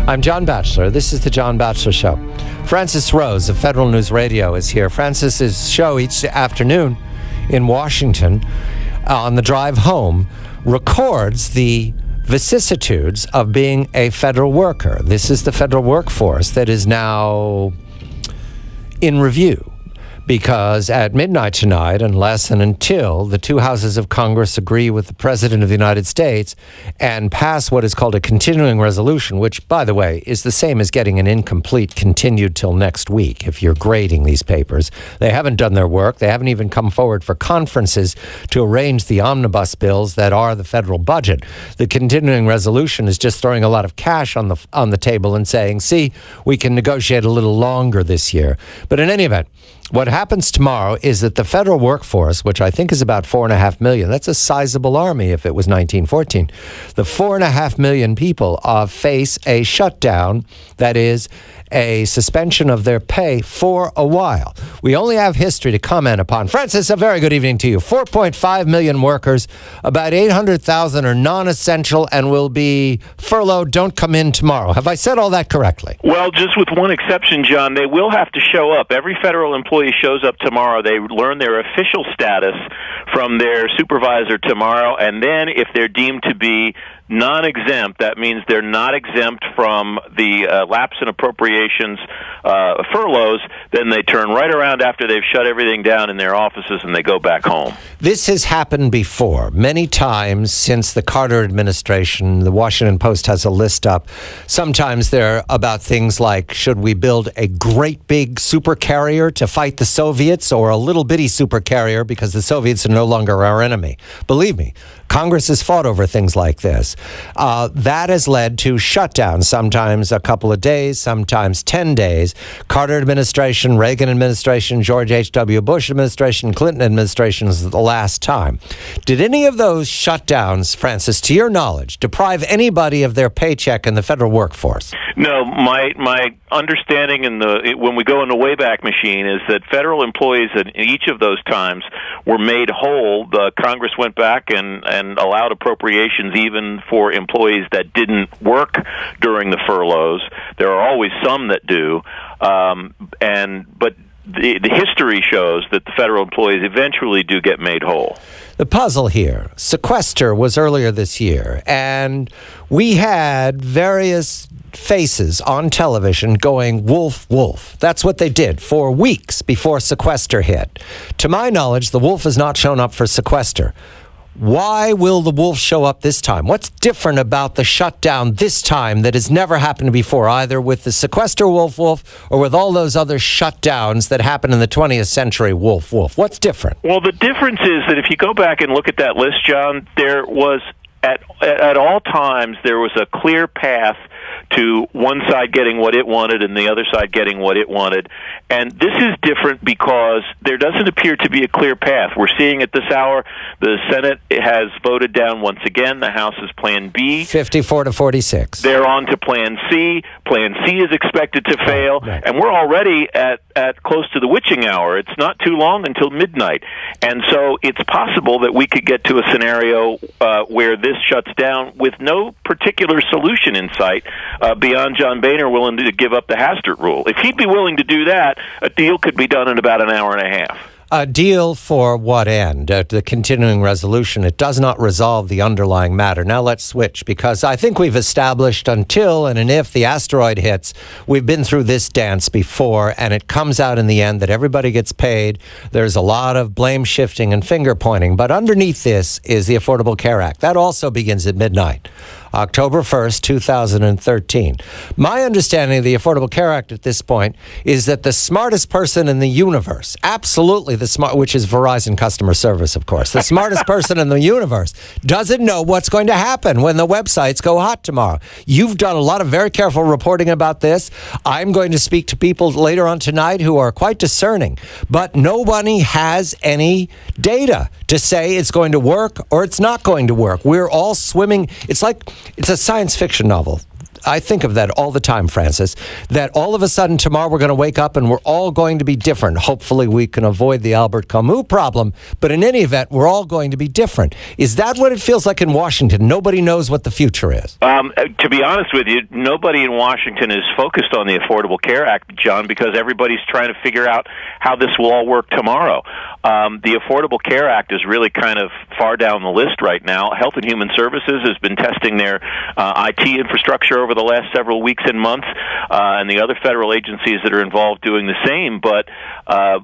I'm John Batchelor. This is the John Batchelor Show. Francis Rose of Federal News Radio is here. Francis's show each afternoon in Washington on the drive home records the vicissitudes of being a federal worker. This is the federal workforce that is now in review. Because at midnight tonight, unless and until the two houses of Congress agree with the President of the United States and pass what is called a continuing resolution, which, by the way, is the same as getting an incomplete continued till next week if you're grading these papers. They haven't done their work. They haven't even come forward for conferences to arrange the omnibus bills that are the federal budget. The continuing resolution is just throwing a lot of cash on the table and saying, see, we can negotiate a little longer this year. But in any event, what happens tomorrow is that the federal workforce, which I think is about 4.5 million, that's a sizable army if it was 1914, the 4.5 million people face a shutdown, that is, a suspension of their pay for a while. We only have history to comment upon. Francis, a very good evening to you. 4.5 million workers, about 800,000 are non-essential and will be furloughed, don't come in tomorrow. Have I said all that correctly? Well, just with one exception, John, they will have to show up. Every federal employee shows up tomorrow. They learn their official status from their supervisor tomorrow, and then if they're deemed to be non-exempt, that means they're not exempt from the lapse in appropriations furloughs, then they turn right around after they've shut everything down in their offices and they go back home. This has happened before, many times since the Carter administration. The Washington Post has a list up. Sometimes they're about things like, should we build a great big supercarrier to fight the Soviets, or a little bitty supercarrier because the Soviets are no longer our enemy? Believe me, Congress has fought over things like this. That has led to shutdowns, sometimes a couple of days, sometimes 10 days. Carter administration, Reagan administration, George H.W. Bush administration, Clinton administration is the last time. Did any of those shutdowns, Francis, to your knowledge, deprive anybody of their paycheck in the federal workforce? No, my understanding when we go in the Wayback Machine is that federal employees in each of those times were made whole. The Congress went back and allowed appropriations even for employees that didn't work during the furloughs. There are always some that do, but the history shows that the federal employees eventually do get made whole. The puzzle here, sequester was earlier this year, and we had various faces on television going, wolf, wolf. That's what they did for weeks before sequester hit. To my knowledge, the wolf has not shown up for sequester. Why will the wolf show up this time? What's different about the shutdown this time that has never happened before, either with the sequester wolf or with all those other shutdowns that happened in the 20th century wolf? What's different? Well, the difference is that if you go back and look at that list, John, there was at all times there was a clear path to one side getting what it wanted and the other side getting what it wanted. And this is different because there doesn't appear to be a clear path. We're seeing at this hour the Senate has voted down once again the House's Plan B. 54-46. They're on to Plan C. Plan C is expected to fail. Right. And we're already at close to the witching hour. It's not too long until midnight. And so it's possible that we could get to a scenario where this shuts down with no particular solution in sight beyond John Boehner willing to give up the Hastert rule. If he'd be willing to do that, a deal could be done in about an hour and a half. A deal for what end? The continuing resolution. It does not resolve the underlying matter. Now let's switch, because I think we've established until and if the asteroid hits, we've been through this dance before, and it comes out in the end that everybody gets paid. There's a lot of blame shifting and finger pointing, but underneath this is the Affordable Care Act. That also begins at midnight. October 1st, 2013. My understanding of the Affordable Care Act at this point is that the smartest person in the universe, absolutely the smart, which is Verizon customer service, of course, the smartest person in the universe doesn't know what's going to happen when the websites go hot tomorrow. You've done a lot of very careful reporting about this. I'm going to speak to people later on tonight who are quite discerning, but nobody has any data to say it's going to work or it's not going to work. We're all swimming. It's like it's a science fiction novel. I think of that all the time, Francis, that all of a sudden tomorrow we're going to wake up and we're all going to be different. Hopefully we can avoid the Albert Camus problem, but in any event, we're all going to be different. Is that what it feels like in Washington? Nobody knows what the future is. To be honest with you, nobody in Washington is focused on the Affordable Care Act, John, because everybody's trying to figure out how this will all work tomorrow. The Affordable Care Act is really kind of far down the list right now. Health and Human Services has been testing their IT infrastructure over the last several weeks and months, and the other federal agencies that are involved doing the same. But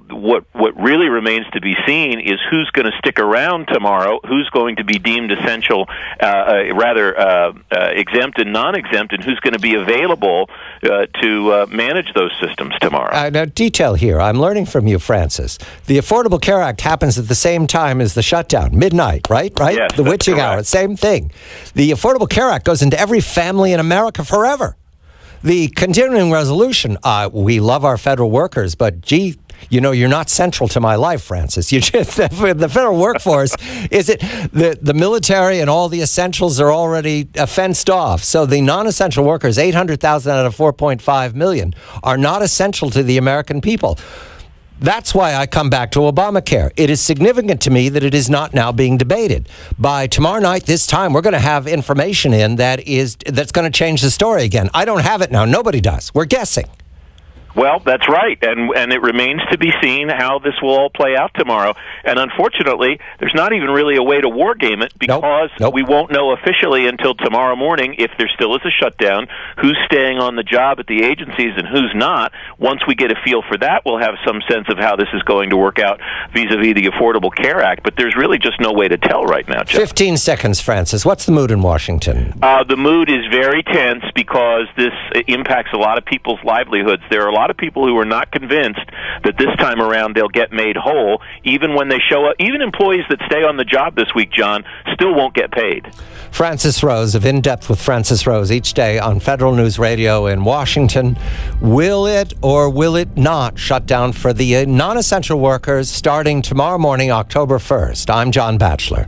what really remains to be seen is who's going to stick around tomorrow, who's going to be deemed essential, exempt and non-exempt, and who's going to be available to manage those systems tomorrow. Now, detail here. I'm learning from you, Francis. The Affordable Care Act happens at the same time as the shutdown, midnight, right? Yes, the witching correct. hour, same thing. The Affordable Care Act goes into every family in America forever. The continuing resolution, we love our federal workers, but gee, you know, you're not central to my life, Francis. You just, the federal workforce, is it the military and all the essentials are already fenced off. So the non-essential workers, 800,000 out of 4.5 million, are not essential to the American people. That's why I come back to Obamacare. It is significant to me that it is not now being debated. By tomorrow night, this time, we're going to have information in that's going to change the story again. I don't have it now. Nobody does. We're guessing. Well, that's right, and it remains to be seen how this will all play out tomorrow. And unfortunately, there's not even really a way to war game it because we won't know officially until tomorrow morning if there still is a shutdown, who's staying on the job at the agencies and who's not. Once we get a feel for that, we'll have some sense of how this is going to work out vis-a-vis the Affordable Care Act. But there's really just no way to tell right now, Jeff. 15 seconds, Francis. What's the mood in Washington? The mood is very tense because this impacts a lot of people's livelihoods. There are a lot of people who are not convinced that this time around they'll get made whole, even when they show up. Even employees that stay on the job this week, John, still won't get paid. Francis Rose of In Depth with Francis Rose each day on Federal News Radio in Washington. Will it or will it not shut down for the non-essential workers starting tomorrow morning, October 1st? I'm John Batchelor.